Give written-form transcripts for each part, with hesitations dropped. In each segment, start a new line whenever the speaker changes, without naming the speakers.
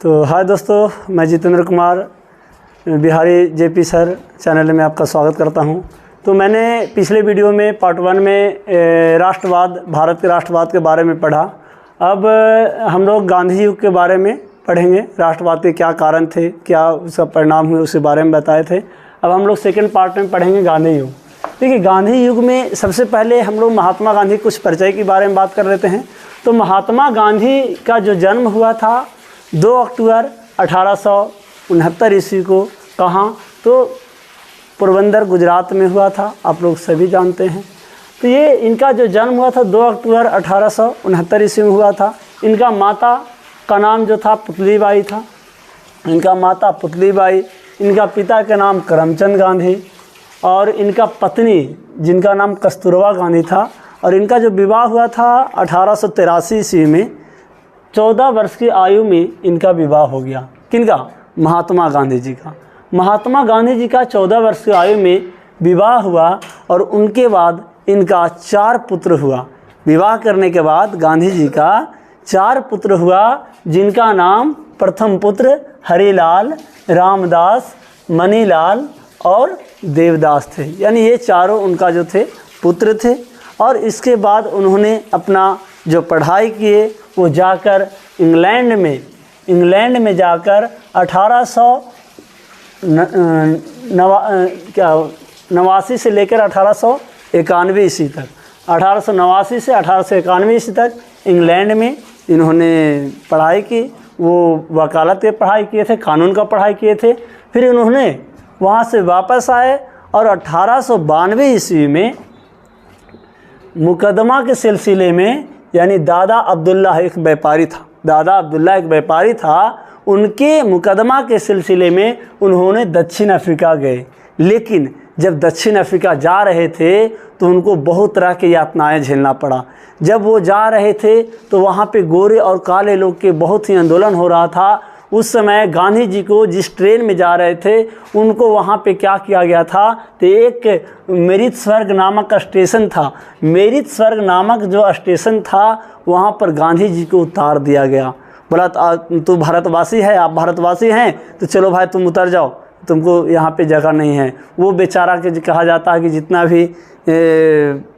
तो हाय दोस्तों, मैं Jitendra Kumar Bihari JP sir channel में आपका स्वागत करता हूं। तो मैंने पिछले वीडियो में पार्ट 1 में राष्ट्रवाद, भारत के राष्ट्रवाद के बारे में पढ़ा। अब हम लोग गांधी युग के बारे में पढ़ेंगे। राष्ट्रवाद के क्या कारण थे, क्या उसका परिणाम हुए, उसके बारे में बताए थे। अब हम लोग सेकेंड पार्ट में पढ़ेंगे गांधी युग। देखिए, गांधी युग में सबसे पहले हम लोग महात्मा गांधी कुछ परिचय के बारे में बात कर लेते हैं। तो महात्मा गांधी का जो जन्म हुआ था 2 अक्टूबर 1869 ईस्वी को, कहाँ? तो पोरबंदर, गुजरात में हुआ था। आप लोग सभी जानते हैं। तो ये इनका जो जन्म हुआ था 2 अक्टूबर 1869 ईस्वी में हुआ था। इनका माता का नाम जो था पुतलीबाई था। इनका माता पुतलीबाई, इनका पिता का नाम करमचंद गांधी और इनका पत्नी जिनका नाम कस्तूरबा गांधी था। और इनका जो विवाह हुआ था 1883 ईस्वी में, 14 वर्ष की आयु में इनका विवाह हो गया। किनका? महात्मा गांधी जी का। महात्मा गांधी जी का 14 वर्ष की आयु में विवाह हुआ और उनके बाद इनका 4 पुत्र हुआ। विवाह करने के बाद गांधी जी का 4 पुत्र हुआ, जिनका नाम प्रथम पुत्र हरिलाल, रामदास, मनीलाल और देवदास थे। यानी ये चारों उनका जो थे पुत्र थे। और इसके बाद उन्होंने अपना जो पढ़ाई किए वो जाकर इंग्लैंड में जाकर 1889 से लेकर 1891 ईस्वी तक, 1889 से 1891 ईस्वी तक इंग्लैंड में इन्होंने पढ़ाई की। वो वकालत की पढ़ाई किए थे, कानून का पढ़ाई किए थे। फिर इन्होंने वहाँ से वापस आए और 1892 ईस्वी में मुकदमा के सिलसिले में, यानी दादा अब्दुल्ला एक व्यापारी था, उनके मुकदमा के सिलसिले में उन्होंने दक्षिण अफ्रीका गए। लेकिन जब दक्षिण अफ्रीका जा रहे थे तो उनको बहुत तरह की यातनाएं झेलना पड़ा। जब वो जा रहे थे तो वहाँ पे गोरे और काले लोग के बहुत ही आंदोलन हो रहा था। उस समय गांधी जी को जिस ट्रेन में जा रहे थे उनको वहाँ पे क्या किया गया था, तो एक मेरित स्वर्ग नामक स्टेशन था। मेरित स्वर्ग नामक जो स्टेशन था वहाँ पर गांधी जी को उतार दिया गया। बोला, तू भारतवासी है, आप भारतवासी हैं तो चलो भाई तुम उतर जाओ, तुमको यहाँ पे जगह नहीं है। वो बेचारा के कहा जाता है कि जितना भी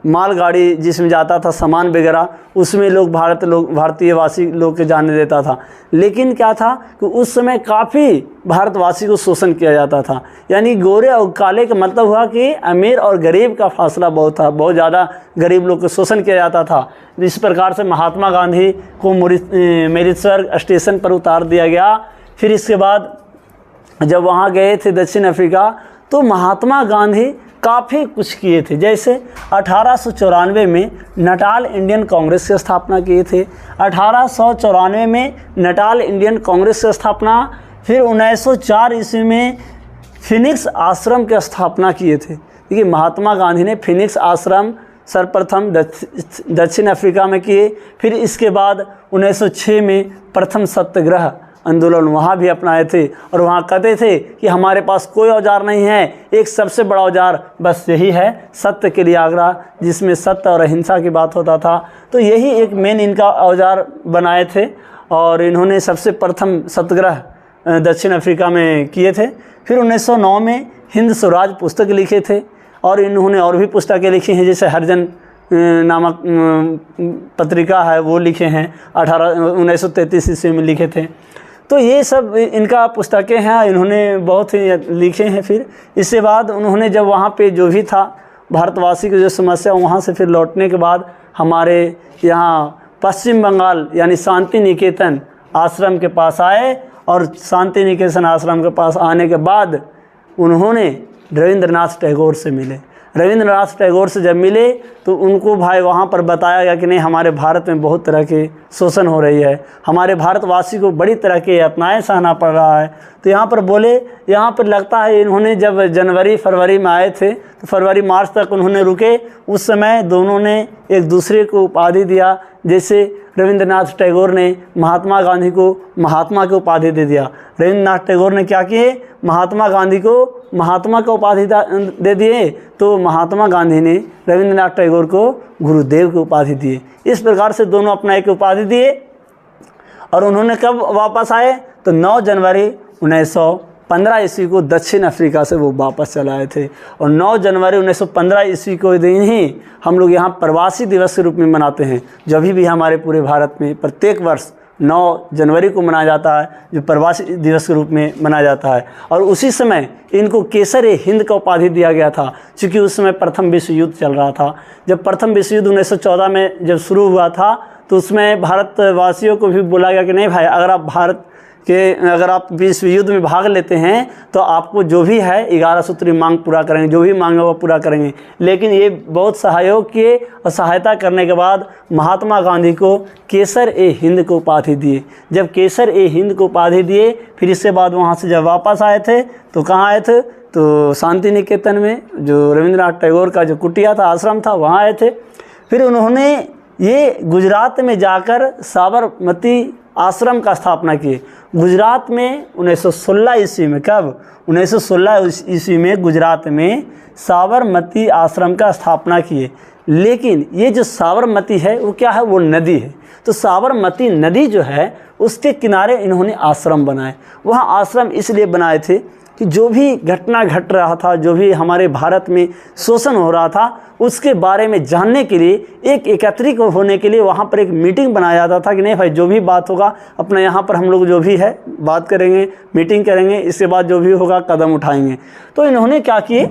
मालगाड़ी जिसमें जाता था सामान वगैरह, उसमें लोग भारतीयवासी लोग के जाने देता था। लेकिन क्या था कि उस समय काफ़ी भारतवासी को शोषण किया जाता था। यानी गोरे और काले का मतलब हुआ कि अमीर और गरीब का फासला बहुत था, बहुत ज़्यादा गरीब लोग को शोषण किया जाता था। इस प्रकार से महात्मा गांधी को मेरित स्वर्ग स्टेशन पर उतार दिया गया। फिर इसके बाद जब वहाँ गए थे दक्षिण अफ्रीका तो महात्मा गांधी काफ़ी कुछ किए थे। जैसे 1894 में नटाल इंडियन कांग्रेस की स्थापना किए थे। 1894 में नटाल इंडियन कांग्रेस की स्थापना। फिर 1904 ईस्वी में फिनिक्स आश्रम की स्थापना किए थे। देखिए, महात्मा गांधी ने फिनिक्स आश्रम सर्वप्रथम दक्षिण अफ्रीका में किए। फिर इसके बाद 1906 में प्रथम सत्याग्रह आंदोलन वहाँ भी अपनाए थे। और वहाँ कहते थे कि हमारे पास कोई औजार नहीं है, एक सबसे बड़ा औजार बस यही है, सत्य के लिए आग्रह, जिसमें सत्य और अहिंसा की बात होता था। तो यही एक मेन इनका औजार बनाए थे। और इन्होंने सबसे प्रथम सत्याग्रह दक्षिण अफ्रीका में किए थे। फिर 1909 में हिंद स्वराज पुस्तक लिखे थे। और इन्होंने और भी पुस्तकें लिखी हैं, जैसे हरिजन नामक पत्रिका है वो लिखे हैं, 1933 ईस्वी में लिखे थे। तो ये सब इनका पुस्तकें हैं, इन्होंने बहुत ही लिखे हैं। फिर इसके बाद उन्होंने जब वहाँ पे जो भी था भारतवासी की जो समस्या, वहाँ से फिर लौटने के बाद हमारे यहाँ पश्चिम बंगाल यानी शांति निकेतन आश्रम के पास आए। और शांति निकेतन आश्रम के पास आने के बाद उन्होंने रविंद्रनाथ टैगोर से मिले। रविंद्रनाथ टैगोर से जब मिले तो उनको भाई वहाँ पर बताया गया कि नहीं, हमारे भारत में बहुत तरह के शोषण हो रही है, हमारे भारतवासी को बड़ी तरह के यातनाएं सहना पड़ रहा है। तो यहाँ पर बोले, यहाँ पर लगता है इन्होंने जब जनवरी फरवरी में आए थे तो फरवरी मार्च तक उन्होंने रुके। उस समय दोनों ने एक दूसरे को उपाधि दिया। जैसे रविंद्रनाथ टैगोर ने महात्मा गांधी को महात्मा की उपाधि दे दिया। रविंद्रनाथ टैगोर ने क्या किए, महात्मा गांधी को महात्मा का उपाधि दे दिए। तो महात्मा गांधी ने रविंद्रनाथ टैगोर को गुरुदेव की उपाधि दिए। इस प्रकार से दोनों अपना एक उपाधि दिए। और उन्होंने कब वापस आए तो 9 जनवरी 1915 ईस्वी को दक्षिण अफ्रीका से वो वापस चले आए थे। और 9 जनवरी 1915 ईस्वी को दिन ही हम लोग यहाँ प्रवासी दिवस के रूप में मनाते हैं। जो अभी भी हमारे पूरे भारत में प्रत्येक वर्ष 9 जनवरी को मनाया जाता है, जो प्रवासी दिवस के रूप में मनाया जाता है। और उसी समय इनको केसर-ए हिंद का उपाधि दिया गया था, क्योंकि उस समय प्रथम विश्व युद्ध चल रहा था। जब प्रथम विश्व युद्ध 1914 में जब शुरू हुआ था, तो उसमें भारतवासियों को भी बोला गया कि नहीं भाई, अगर आप विश्व युद्ध में भाग लेते हैं तो आपको जो भी है 11 सूत्री मांग पूरा करेंगे, जो भी मांगे वो पूरा करेंगे। लेकिन ये बहुत सहयोग किए और सहायता करने के बाद महात्मा गांधी को केसर-ए-हिंद को उपाधि दिए। जब केसर-ए-हिंद को उपाधि दिए, फिर इसके बाद वहाँ से जब वापस आए थे तो कहाँ आए थे, तो शांति निकेतन में जो रविंद्रनाथ टैगोर का जो कुटिया था, आश्रम था, वहाँ आए थे। फिर उन्होंने ये गुजरात में जाकर साबरमती आश्रम का स्थापना किए। गुजरात में 1916 ईस्वी में, कब 1916 ईस्वी में गुजरात में साबरमती आश्रम का स्थापना किए। लेकिन ये जो साबरमती है वो क्या है, वो नदी है। तो साबरमती नदी जो है उसके किनारे इन्होंने आश्रम बनाए। वहाँ आश्रम इसलिए बनाए थे कि जो भी घटना घट रहा था, जो भी हमारे भारत में शोषण हो रहा था, उसके बारे में जानने के लिए, एक एकत्रित होने के लिए वहाँ पर एक मीटिंग बनाया जाता था कि नहीं भाई, जो भी बात होगा अपना यहाँ पर हम लोग जो भी है बात करेंगे, मीटिंग करेंगे, इसके बाद जो भी होगा कदम उठाएंगे। तो इन्होंने क्या किए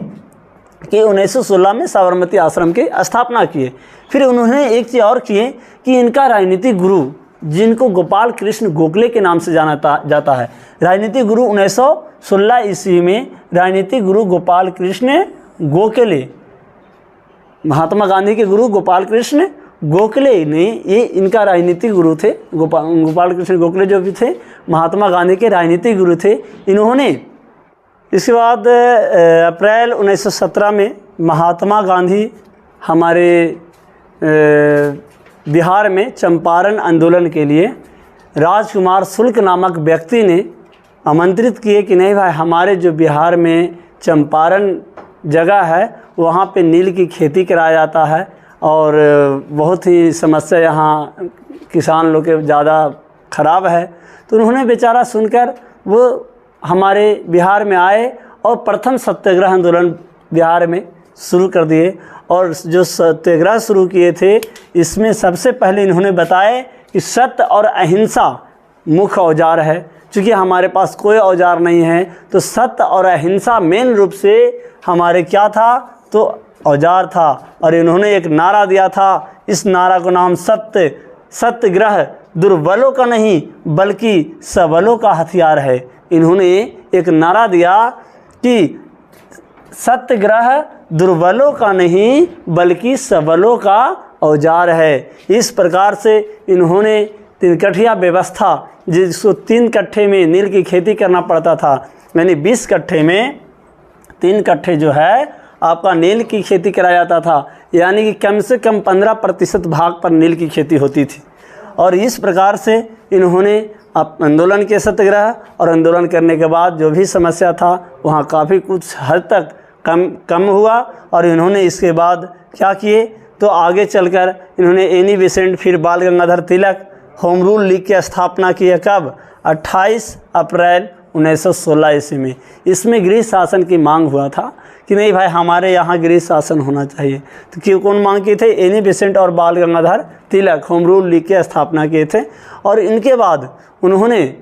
कि 1916 में साबरमती आश्रम की स्थापना किए। फिर उन्होंने एक चीज़ और किए कि इनका राजनीतिक गुरु, जिनको गोपाल कृष्ण गोखले के नाम से जाना जाता है, राजनीतिक गुरु 1916 ईस्वी में राजनीतिक गुरु गोपाल कृष्ण गोखले, महात्मा गांधी के गुरु गोपाल कृष्ण गोखले ने, ये इनका राजनीतिक गुरु थे। गोपाल कृष्ण गोखले जो भी थे महात्मा गांधी के राजनीतिक गुरु थे। इन्होंने इसके बाद अप्रैल 1917 में महात्मा गांधी हमारे बिहार में चंपारण आंदोलन के लिए राजकुमार शुक्ल नामक व्यक्ति ने आमंत्रित किए कि नहीं भाई, हमारे जो बिहार में चंपारण जगह है वहाँ पे नील की खेती कराया जाता है और बहुत ही समस्या यहाँ किसान लोग के ज़्यादा ख़राब है। तो उन्होंने बेचारा सुनकर वो हमारे बिहार में आए और प्रथम सत्याग्रह आंदोलन बिहार में शुरू कर दिए। और जो सत्याग्रह शुरू किए थे, इसमें सबसे पहले इन्होंने बताया कि सत्य और अहिंसा मुख्य औजार है। चूँकि हमारे पास कोई औजार नहीं है, तो सत्य और अहिंसा मेन रूप से हमारे क्या था, तो औजार था। और इन्होंने एक नारा दिया था, इस नारा को नाम सत्याग्रह दुर्बलों का नहीं बल्कि सबलों का हथियार है। इन्होंने एक नारा दिया कि सत्याग्रह दुर्बलों का नहीं बल्कि सबलों का औजार है। इस प्रकार से इन्होंने 3 कट्ठिया व्यवस्था, जिसको 3 कट्ठे में नील की खेती करना पड़ता था, यानी 20 कट्ठे में 3 कट्ठे जो है आपका नील की खेती कराया जाता था, यानी कि कम से कम 15% भाग पर नील की खेती होती थी। और इस प्रकार से इन्होंने आंदोलन के सत्याग्रह और आंदोलन करने के बाद जो भी समस्या था वहाँ काफ़ी कुछ हद तक कम हुआ। और इन्होंने इसके बाद क्या किए, तो आगे चलकर इन्होंने एनी बेसेंट, फिर बाल Gangadhar Tilak home rule league की स्थापना की है। कब? 28 अप्रैल 1916 ईस्वी में। इसमें गृह शासन की मांग हुआ था कि नहीं भाई, हमारे यहाँ गृह शासन होना चाहिए। तो क्यों, कौन मांग किए थे? एनी बेसेंट और बाल Gangadhar Tilak home rule league की स्थापना किए थे। और इनके बाद उन्होंने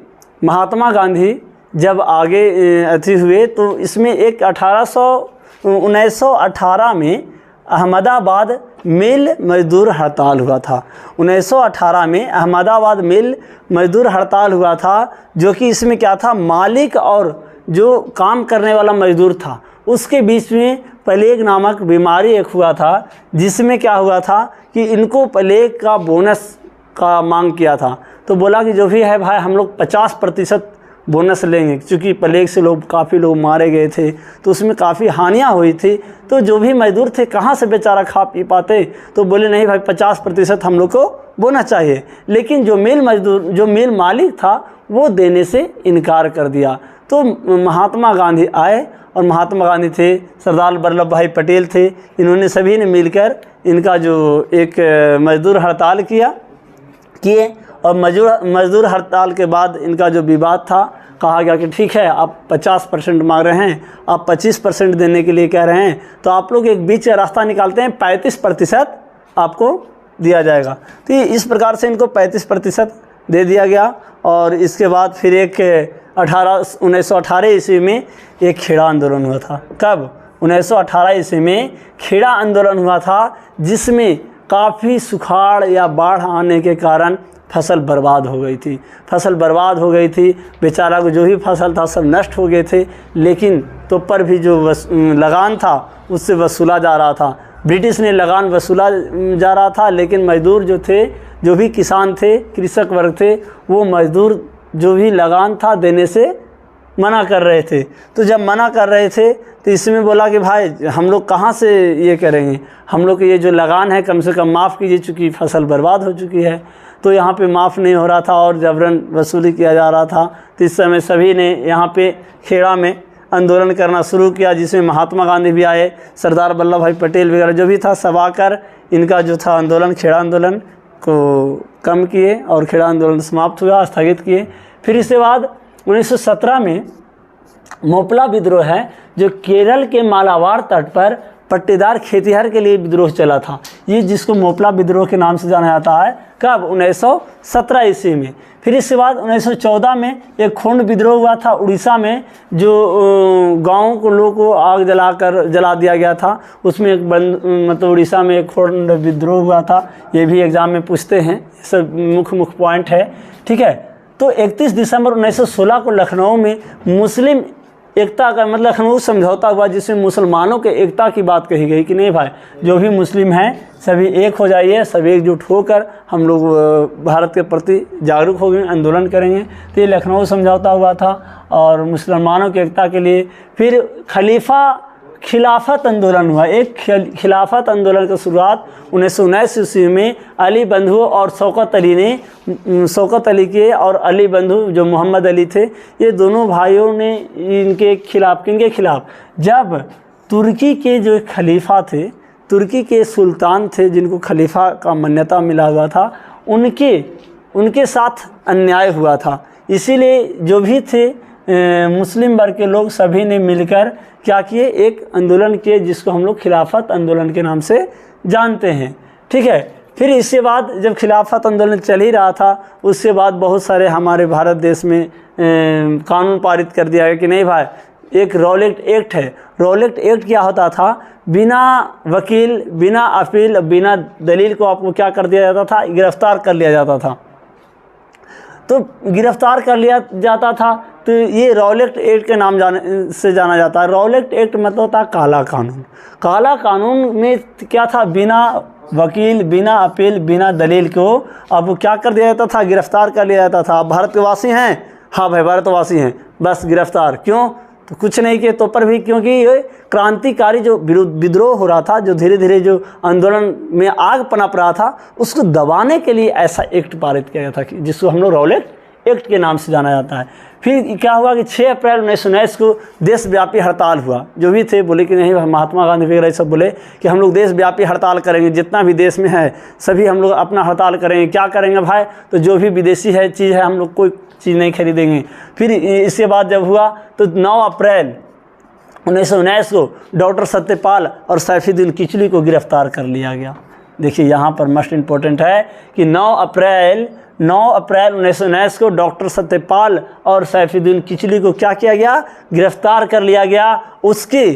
महात्मा गांधी जब आगे अति हुए, तो इसमें एक 1918 में अहमदाबाद मिल मजदूर हड़ताल हुआ था। 1918 में अहमदाबाद मिल मजदूर हड़ताल हुआ था, जो कि इसमें क्या था, मालिक और जो काम करने वाला मजदूर था उसके बीच में प्लेग नामक बीमारी एक हुआ था, जिसमें क्या हुआ था कि इनको प्लेग का बोनस का मांग किया था। तो बोला कि जो भी है भाई, हम लोग 50% बोनस लेंगे, क्योंकि प्लेग से काफ़ी लोग मारे गए थे, तो उसमें काफ़ी हानियाँ हुई थी। तो जो भी मजदूर थे कहाँ से बेचारा खा पी पाते, तो बोले नहीं भाई 50% हम लोग को बोनस चाहिए। लेकिन जो मिल मालिक था वो देने से इनकार कर दिया। तो महात्मा गांधी आए, और महात्मा गांधी थे, सरदार वल्लभ भाई पटेल थे, इन्होंने सभी ने मिलकर इनका जो एक मजदूर हड़ताल किए, और मजदूर हड़ताल के बाद इनका जो विवाद था, कहा गया कि ठीक है आप 50% मांग रहे हैं, आप 25% देने के लिए कह रहे हैं, तो आप लोग एक बीच का रास्ता निकालते हैं, 35% आपको दिया जाएगा। तो इस प्रकार से इनको 35% दे दिया गया। और इसके बाद फिर एक 1918 ईस्वी में एक खेड़ा आंदोलन हुआ था। कब? 1918 ईस्वी में खेड़ा आंदोलन हुआ था, जिसमें काफ़ी सुखाड़ या बाढ़ आने के कारण फसल बर्बाद हो गई थी। फसल बर्बाद हो गई थी, बेचारा को जो भी फसल था सब नष्ट हो गए थे, लेकिन तो पर भी जो लगान था उससे वसूला जा रहा था। ब्रिटिश ने लगान वसूला जा रहा था, लेकिन मज़दूर जो थे, जो भी किसान थे, कृषक वर्ग थे, वो मज़दूर जो भी लगान था देने से मना कर रहे थे। तो जब मना कर रहे थे तो इसमें बोला कि भाई हम लोग कहाँ से ये करेंगे, हम लोग ये जो लगान है कम से कम माफ़ कीजिए, चूँकि फसल बर्बाद हो चुकी है। तो यहाँ पे माफ़ नहीं हो रहा था और जबरन वसूली किया जा रहा था। तो इस समय सभी ने यहाँ पे खेड़ा में आंदोलन करना शुरू किया, जिसमें महात्मा गांधी भी आए, सरदार वल्लभ भाई पटेल वगैरह जो भी था, सब आकर इनका जो था आंदोलन, खेड़ा आंदोलन को कम किए और खेड़ा आंदोलन समाप्त हुआ, स्थगित किए। फिर इसके बाद 1917 में मोपला विद्रोह है, जो केरल के मालाबार तट पर पट्टेदार खेतिहर के लिए विद्रोह चला था। ये जिसको मोपला विद्रोह के नाम से जाना जाता है। कब? 1917 ईस्वी में। फिर इसके बाद 1914 में एक खोंड विद्रोह हुआ था उड़ीसा में, जो गाँव को लोगों को आग जला दिया गया था। उसमें एक मतलब उड़ीसा में एक खोंड विद्रोह हुआ था। ये भी एग्ज़ाम में पूछते हैं, सब मुख्य पॉइंट है। ठीक है। तो 31 दिसंबर 1916 को लखनऊ में मुस्लिम एकता का मतलब लखनऊ समझौता हुआ, जिसमें मुसलमानों के एकता की बात कही गई कि नहीं भाई, जो भी मुस्लिम हैं सभी एक हो जाइए, सभी एकजुट होकर हम लोग भारत के प्रति जागरूक हो गए, आंदोलन करेंगे। तो ये लखनऊ समझौता हुआ था और मुसलमानों की एकता के लिए। फिर खिलाफत आंदोलन हुआ। एक खिलाफत आंदोलन की शुरुआत 1919 ईस्वी में अली बंधु और शौकत अली के और अली बंधु जो मोहम्मद अली थे, ये दोनों भाइयों ने किनके खिलाफ, जब तुर्की के जो खलीफा थे, तुर्की के सुल्तान थे, जिनको खलीफा का मान्यता मिला हुआ था, उनके साथ अन्याय हुआ था। इसीलिए जो भी थे मुस्लिम वर्ग के लोग सभी ने मिलकर क्या किए, एक आंदोलन किए, जिसको हम लोग खिलाफत आंदोलन के नाम से जानते हैं। ठीक है। फिर इसके बाद जब खिलाफत आंदोलन चल ही रहा था, उसके बाद बहुत सारे हमारे भारत देश में कानून पारित कर दिया गया कि नहीं भाई, एक रॉलेट एक्ट है। रॉलेट एक्ट क्या होता था? बिना वकील, बिना अपील, बिना दलील को आपको क्या कर दिया जाता था? गिरफ्तार कर लिया जाता था। तो गिरफ्तार कर लिया जाता था, तो ये रॉलेट एक्ट के नाम से जाना जाता है। रॉलेट एक्ट मतलब होता है काला कानून। काला कानून में क्या था? बिना वकील, बिना अपील, बिना दलील को अब क्या कर दिया जाता था? गिरफ्तार कर लिया जाता था। आप भारतवासी हैं? हाँ भाई भारतवासी हैं, बस गिरफ्तार। क्यों? तो कुछ नहीं किए तो पर भी, क्योंकि ये क्रांतिकारी जो विद्रोह हो रहा था, जो धीरे धीरे जो आंदोलन में आग पनप रहा था, उसको दबाने के लिए ऐसा एक्ट पारित किया गया था, जिसको हम लोग रॉलेट एक्ट के नाम से जाना जाता है। फिर क्या हुआ कि 6 अप्रैल 1919 को देशव्यापी हड़ताल हुआ। जो भी थे बोले कि नहीं, महात्मा गांधी वगैरह सब बोले कि हम लोग देशव्यापी हड़ताल करेंगे, जितना भी देश में है सभी हम लोग अपना हड़ताल करेंगे। क्या करेंगे भाई? तो जो भी विदेशी है चीज़ है, हम लोग कोई चीज़ नहीं खरीदेंगे। फिर इसके बाद जब हुआ तो 9 अप्रैल 1919 को डॉक्टर सत्यपाल और सैफुद्दीन किचलू को गिरफ्तार कर लिया गया। देखिए यहाँ पर मोस्ट इम्पोर्टेंट है कि 9 अप्रैल 1919 को डॉक्टर सत्यपाल और सैफुद्दीन किचलू को क्या किया गया? गिरफ्तार कर लिया गया। उसकी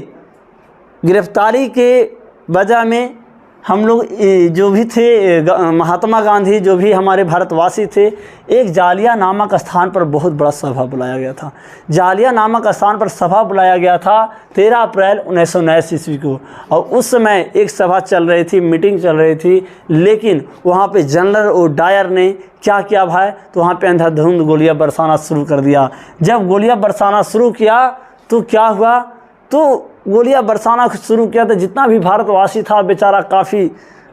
गिरफ्तारी के वजह में हम लोग जो भी थे, महात्मा गांधी, जो भी हमारे भारतवासी थे, एक जालिया नामक स्थान पर बहुत बड़ा सभा बुलाया गया था। जालिया नामक स्थान पर सभा बुलाया गया था 13 अप्रैल 1919 ईस्वी को। और उस समय एक सभा चल रही थी, मीटिंग चल रही थी, लेकिन वहाँ पे जनरल ओ डायर ने क्या किया भाई? तो वहाँ पे अंधाधुंध गोलियाँ बरसाना शुरू कर दिया। जब गोलियाँ बरसाना शुरू किया तो क्या हुआ? तो गोलियां बरसाना शुरू किया तो जितना भी भारतवासी था बेचारा, काफ़ी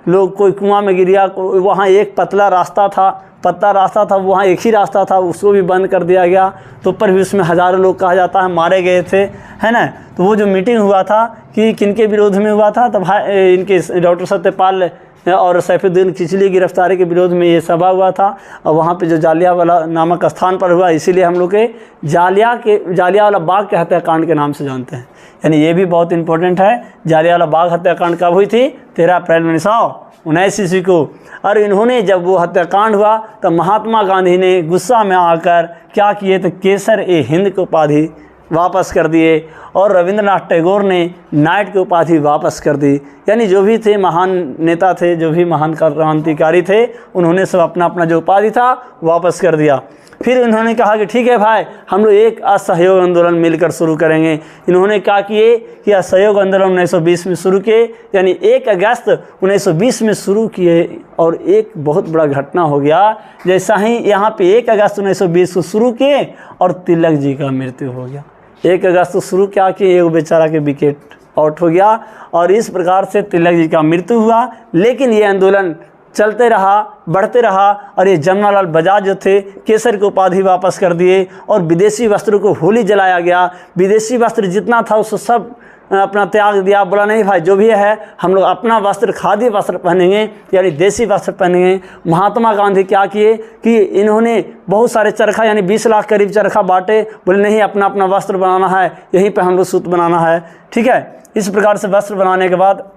लोग, कोई कुआं में गिर गया, वहाँ एक पतला रास्ता था, वहाँ एक ही रास्ता था, उसको भी बंद कर दिया गया। तो पर भी उसमें हज़ारों लोग कहा जाता है मारे गए थे, है ना। तो वो जो मीटिंग हुआ था कि किनके विरोध में हुआ था, तो भाई इनके डॉक्टर सत्यपाल और सैफुद्दीन खिचली की गिरफ्तारी के विरोध में ये सभा हुआ था, और वहाँ पे जो जालियांवाला नामक स्थान पर हुआ, इसीलिए हम लोग के जालियांवाला बाग के हत्याकांड के नाम से जानते हैं। यानी ये भी बहुत इंपॉर्टेंट है। जालियांवाला बाग हत्याकांड कब हुई थी? 13 अप्रैल 1919 ईस्वी को। और इन्होंने जब वो हत्याकांड हुआ तो महात्मा गांधी ने गुस्सा में आकर क्या किए, तो केसर ए हिंद की उपाधि वापस कर दिए, और रविंद्रनाथ टैगोर ने नाइट की उपाधि वापस कर दी। यानी जो भी थे महान नेता थे, जो भी महान क्रांतिकारी थे, उन्होंने सब अपना अपना जो उपाधि था वापस कर दिया। फिर उन्होंने कहा कि ठीक है भाई, हम लोग एक असहयोग आंदोलन मिलकर शुरू करेंगे। इन्होंने क्या किए कि असहयोग आंदोलन 1920 में शुरू किए, यानी 1 अगस्त 1920 में शुरू किए। और एक बहुत बड़ा घटना हो गया, जैसा ही यहाँ पे 1 अगस्त 1920 को शुरू किए और तिलक जी का मृत्यु हो गया। 1 अगस्त को शुरू क्या किए, एक बेचारा के विकेट आउट हो गया, और इस प्रकार से तिलक जी का मृत्यु हुआ। लेकिन ये आंदोलन चलते रहा, बढ़ते रहा, और ये जमनालाल बजाज जो थे, केसर की उपाधि वापस कर दिए, और विदेशी वस्त्रों को होली जलाया गया। विदेशी वस्त्र जितना था उसको सब अपना त्याग दिया। बोला नहीं भाई, जो भी है हम लोग अपना वस्त्र, खादी वस्त्र पहनेंगे, यानी देसी वस्त्र पहनेंगे। महात्मा गांधी क्या किए कि इन्होंने बहुत सारे चरखा, यानी 20 लाख करीब चरखा बांटे। बोले नहीं, अपना अपना वस्त्र बनाना है, यहीं पे हम लोग सूत बनाना है। ठीक है, इस प्रकार से वस्त्र बनाने के बाद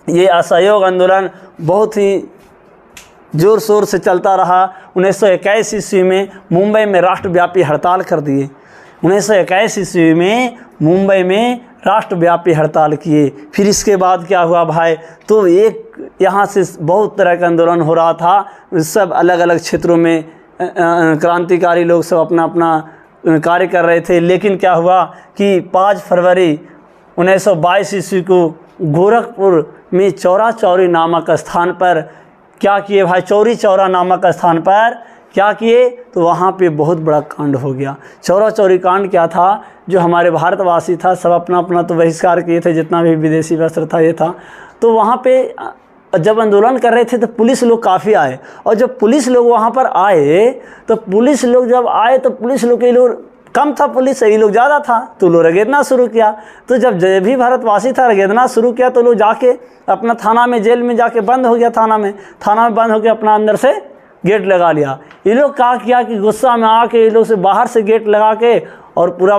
ये असहयोग आंदोलन बहुत ही ज़ोर शोर से चलता रहा। 1921 ईस्वी में मुंबई में राष्ट्रव्यापी हड़ताल कर दिए। 1921 ईस्वी में मुंबई में राष्ट्रव्यापी हड़ताल किए। फिर इसके बाद क्या हुआ भाई, तो एक यहाँ से बहुत तरह का आंदोलन हो रहा था, सब अलग अलग क्षेत्रों में क्रांतिकारी लोग सब अपना अपना कार्य कर रहे थे। लेकिन क्या हुआ कि 5 फरवरी 1922 ईस्वी को गोरखपुर में चौरा चौरी नामक स्थान पर क्या किए भाई, चौरी चौरा नामक स्थान पर क्या किए, तो वहाँ पे बहुत बड़ा कांड हो गया। चौरा चौरी कांड क्या था, जो हमारे भारतवासी था सब अपना अपना तो बहिष्कार किए थे, जितना भी विदेशी वस्त्र था ये था। तो वहाँ पे जब आंदोलन कर रहे थे तो पुलिस लोग काफ़ी आए, और जब पुलिस लोग वहाँ पर आए तो पुलिस लोग जब आए तो पुलिस लोग के लोग कम था, पुलिस ये लोग ज़्यादा था, तो लोग रगेदना शुरू किया। तो जब भी भारतवासी था रगेदना शुरू किया, तो लोग जाके अपना थाना में, जेल में जाके बंद हो गया। थाना में बंद हो गया, अपना अंदर से गेट लगा लिया। ये लोग क्या किया कि गुस्सा में आके ये लोग से बाहर से गेट लगा के और पूरा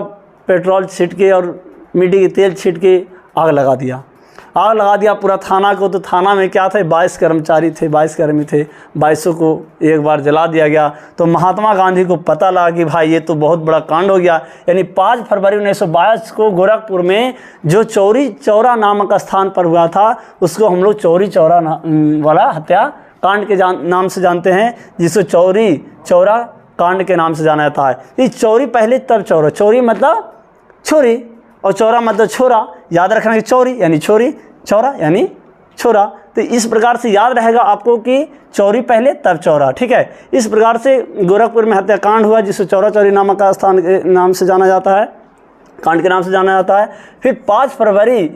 पेट्रोल छीट के और मिट्टी के तेल छीट के आग लगा दिया पूरा थाना को। तो थाना में क्या थे, 22 कर्मचारी थे, 22 कर्मी थे, 22 को एक बार जला दिया गया। तो महात्मा गांधी को पता लगा कि भाई ये तो बहुत बड़ा कांड हो गया। यानी 5 फरवरी 1922 को गोरखपुर में जो चौरी चौरा नामक स्थान पर हुआ था, उसको हम लोग चौरी चौरा वाला हत्या कांड के नाम से जानते हैं, जिसको चौरी चौरा कांड के नाम से जाना जाता है। ये चौरी पहले तब चौरा, चौरी मतलब छोरी और चौरा मतलब छोरा, याद रखना कि चौरी यानी छोरी, चौरा यानी छोरा। तो इस प्रकार से याद रहेगा आपको कि चौरी पहले तब चौरा। ठीक है, इस प्रकार से गोरखपुर में हत्याकांड हुआ, जिसको चौरा चौरी नामक स्थान के नाम से जाना जाता है, कांड के नाम से जाना जाता है। फिर 5 फरवरी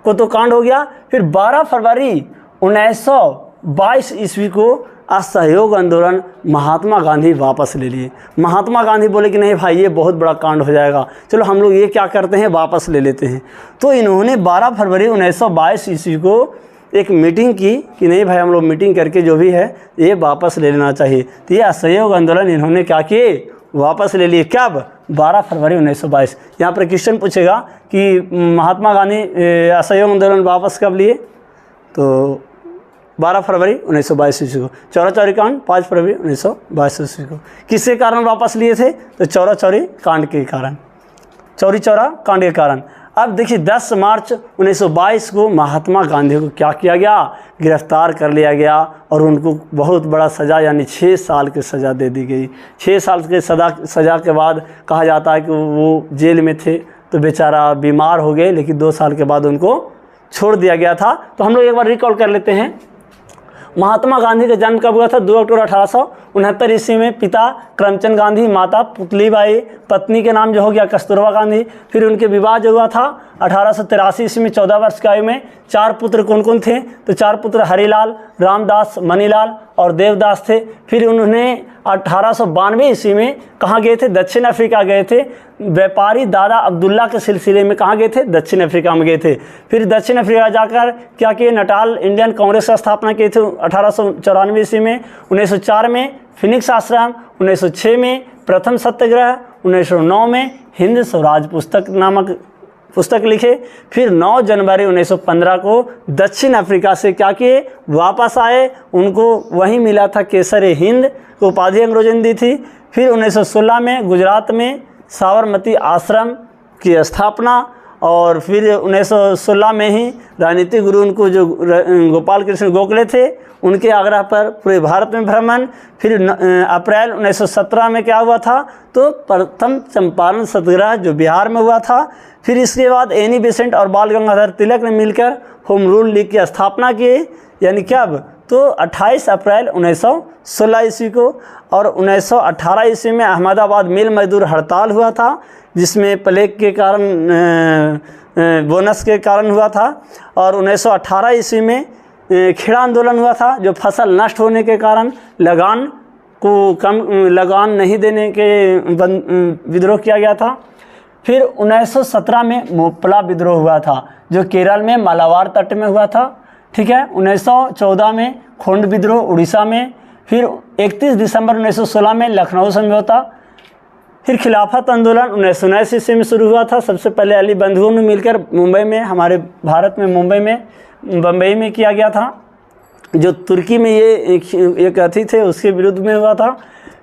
को तो कांड हो गया। फिर 12 फरवरी 1922 ईस्वी को असहयोग आंदोलन महात्मा गांधी वापस ले लिए। महात्मा गांधी बोले कि नहीं भाई ये बहुत बड़ा कांड हो जाएगा, चलो हम लोग ये क्या करते हैं, वापस ले लेते हैं। तो इन्होंने 12 फरवरी 1922 ईस्वी को एक मीटिंग की कि नहीं भाई हम लोग मीटिंग करके जो भी है ये वापस ले लेना चाहिए। तो ये असहयोग आंदोलन इन्होंने क्या किए, वापस ले लिए। कब? 12 फरवरी 1922। यहाँ पर क्वेश्चन पूछेगा कि महात्मा गांधी असहयोग आंदोलन वापस कब लिए, तो 12 फरवरी 1922 ईस्वी को। चौरा चौरी कांड 5 फरवरी 1922 ईस्वी को। किसके कारण वापस लिए थे, तो चौरा चौरी कांड के कारण, चौरी चौरा कांड के कारण। अब देखिए 10 मार्च 1922 को महात्मा गांधी को क्या किया गया, गिरफ्तार कर लिया गया और उनको बहुत बड़ा सज़ा यानी 6 साल की सज़ा दे दी गई। 6 साल के सज़ा के बाद कहा जाता है कि वो जेल में थे तो बेचारा बीमार हो गए, लेकिन 2 साल के बाद उनको छोड़ दिया गया था। तो हम लोग एक बार रिकॉल कर लेते हैं। महात्मा गांधी का जन्म कब हुआ था, 2 अक्टूबर 1869 ईस्वी में। पिता करमचंद गांधी, माता पुतलीबाई, पत्नी के नाम जो हो गया कस्तूरबा गांधी। फिर उनके विवाह जो हुआ था 1883 ईस्वी में 14 वर्ष की आयु में 4 पुत्र कौन कौन थे? तो 4 पुत्र हरिलाल, रामदास, मनीलाल और देवदास थे। फिर उन्होंने 1892 ईस्वी में कहाँ गए थे? दक्षिण अफ्रीका गए थे। व्यापारी दादा अब्दुल्ला के सिलसिले में कहाँ गए थे? दक्षिण अफ्रीका में गए थे। फिर दक्षिण अफ्रीका जाकर क्या किए? नटाल इंडियन कांग्रेस का स्थापना की थी 1894 ईस्वी में। 1904 में फिनिक्स आश्रम, 1906 में प्रथम सत्याग्रह, 1909 में हिंद स्वराज पुस्तक लिखे। फिर 9 जनवरी 1915 को दक्षिण अफ्रीका से क्या किए? वापस आए। उनको वहीं मिला था केसर हिंद को उपाधि अंग्रेजों ने दी थी। फिर 1916 में गुजरात में साबरमती आश्रम की स्थापना, और फिर 1916 में ही राजनीतिक गुरु उनको जो गोपाल कृष्ण गोखले थे उनके आग्रह पर पूरे भारत में भ्रमण। फिर अप्रैल 1917 में क्या हुआ था? तो प्रथम चंपारण सत्याग्रह जो बिहार में हुआ था। फिर इसके बाद एनी बेसेंट और बाल गंगाधर तिलक ने मिलकर होम रूल लीग की स्थापना की, यानी कब? तो 28 अप्रैल 1916 ईस्वी को। और 1918 ईस्वी में अहमदाबाद मिल मजदूर हड़ताल हुआ था, जिसमें प्लेग के कारण बोनस के कारण हुआ था। और 1918 ईस्वी में खेड़ा आंदोलन हुआ था, जो फसल नष्ट होने के कारण लगान नहीं देने के विद्रोह किया गया था। फिर 1917 में मोपला विद्रोह हुआ था, जो केरल में मालाबार तट में हुआ था। ठीक है। 1914 में खोंड विद्रोह उड़ीसा में। फिर 31 दिसंबर 1916 में लखनऊ समझौता। फिर खिलाफत आंदोलन 1919 ईस्वी में शुरू हुआ था। सबसे पहले अली बंधुओं ने मिलकर मुंबई में, हमारे भारत में बम्बई में किया गया था, जो तुर्की में ये एक अथी थे उसके विरुद्ध में हुआ था।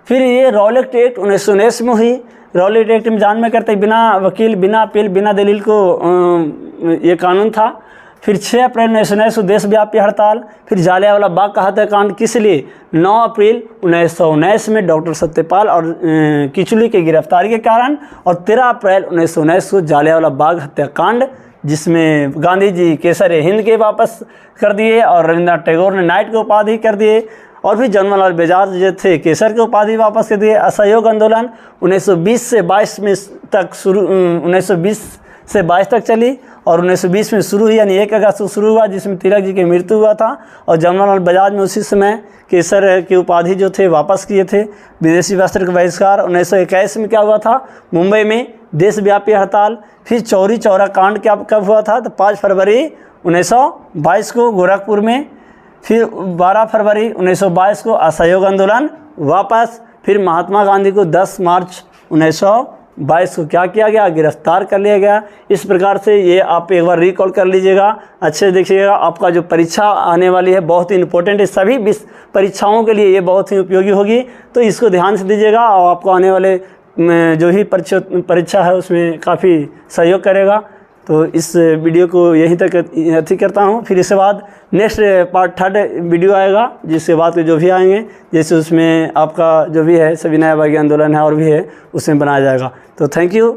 फिर ये रॉलेट एक्ट 1919 में हुई। रॉलेट एक्ट में जान में करते बिना वकील, बिना अपील, बिना दलील को ये कानून था। फिर 6 अप्रैल 1919 को देशव्यापी हड़ताल। फिर जालियांवाला बाग का हत्याकांड किस लिए? 9 अप्रैल 1919 में डॉक्टर सत्यपाल और किचलू की गिरफ्तारी के कारण। और 13 अप्रैल 1919 को जालियांवाला बाग हत्याकांड, जिसमें गांधी जी केसर हिंद के वापस कर दिए और रविंद्रनाथ टैगोर ने नाइट की उपाधि कर दिए, और फिर जमनालाल बजाज जो थे केसर की उपाधि वापस कर दिए। असहयोग आंदोलन 1920 से 22 में तक शुरू 1920 से 22 तक चली, और 1920 में शुरू हुई, यानी 1 अगस्त को शुरू हुआ, जिसमें तिलक जी की मृत्यु हुआ था। और जमनालाल बजाज ने उसी समय केसर की उपाधि जो थे वापस किए थे। विदेशी वस्त्र का बहिष्कार 1921 में क्या हुआ था? मुंबई में देशव्यापी हड़ताल। फिर चौरी चौरा कांड क्या कब हुआ था? तो 5 फरवरी 1922 को गोरखपुर में। फिर 12 फरवरी 1922 को असहयोग आंदोलन वापस। फिर महात्मा गांधी को 10 मार्च 1922 को क्या किया गया? गिरफ्तार कर लिया गया। इस प्रकार से ये आप एक बार रिकॉल कर लीजिएगा, अच्छे देखिएगा। आपका जो परीक्षा आने वाली है बहुत ही इंपॉर्टेंट है, सभी परीक्षाओं के लिए ये बहुत ही उपयोगी होगी, तो इसको ध्यान से दीजिएगा और आपको आने वाले जो ही परीक्षा है उसमें काफ़ी सहयोग करेगा। तो इस वीडियो को यहीं तक अथी करता हूँ। फिर इसके बाद नेक्स्ट पार्ट 3rd वीडियो आएगा, जिसके बाद जो भी आएंगे, जैसे उसमें आपका जो भी है सविनय अवज्ञा आंदोलन है और भी है, उसमें बनाया जाएगा। तो थैंक यू।